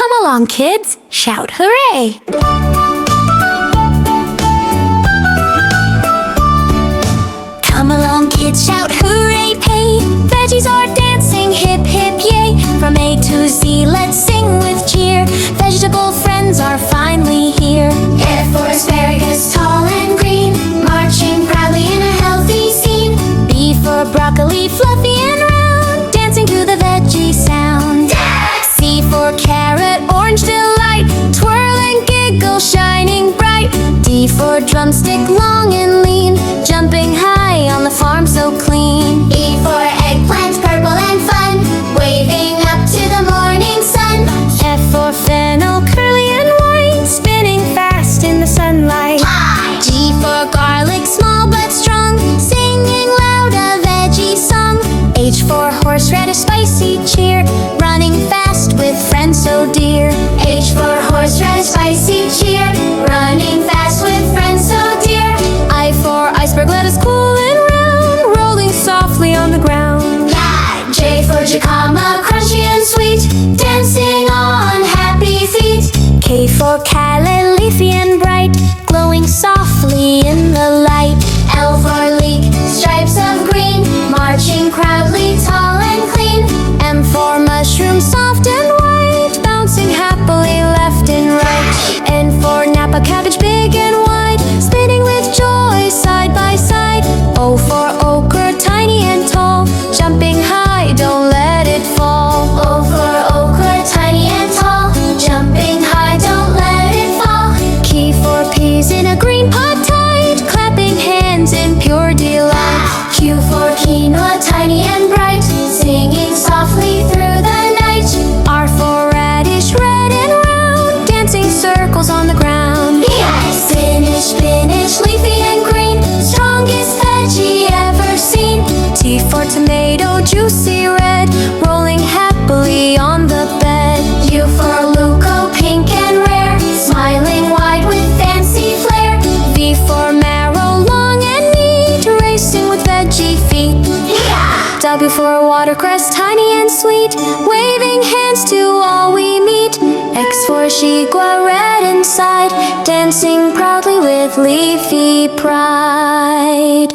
Come along, kids, shout hooray! Come along, kids, shout hooray, pay! Veggies are dancing, hip, hip, yay! From A to Z, let's sing with cheer. Vegetable friends are finally here. A for asparagus, tall and green, marching proudly in a healthy scene. B for broccoli, fluffy and round, dancing to the veggie sound. C for carrot, orange delight, twirl and giggle, shining bright. D for drumstick, long and lean, jumping high on the farm so clean. E for eggplant, purple and fun, waving up to the morning sun. F for fennel, curly and white, spinning fast in the sunlight. G for garlic, small but strong, singing loud a veggie song. H for horseradish, spicy cheer, running fast with friends so dear. H for horseradish, spicy cheer, running fast with friends so dear. I for iceberg lettuce, cool and round, rolling softly on the ground. J for jicama, crunchy and sweet, dancing on happy feet. K for kale, leafy and bright, glowing softly in the light. L for leek, stripes of green, marching proudly, tall and clean. M for mushroom, soft and white, bouncing happily left and right. N for Napa cabbage, big and wide, spinning with joy side by side. O for ochre, tiny and tall, jumping high, don't let it fall. O for ochre, tiny and tall, jumping high, don't let it fall. Q for peas in a green pot tied, clapping hands in pure delight. Q for quinoa, tiny and bright, singing softly through the night. R for radish, red and round, dancing circles on the ground. Spinach, spinach, leafy and green, strongest veggie ever seen. T for tomato, juicy red, rolling happily on the bed. U for Luco, pink and rare, smiling wide with fancy flair. V for marrow, long and neat, racing with veggie feet. W for watercress, tiny and sweet, waving hands to all we meet. X for xigua, red inside, dancing proudly with leafy pride.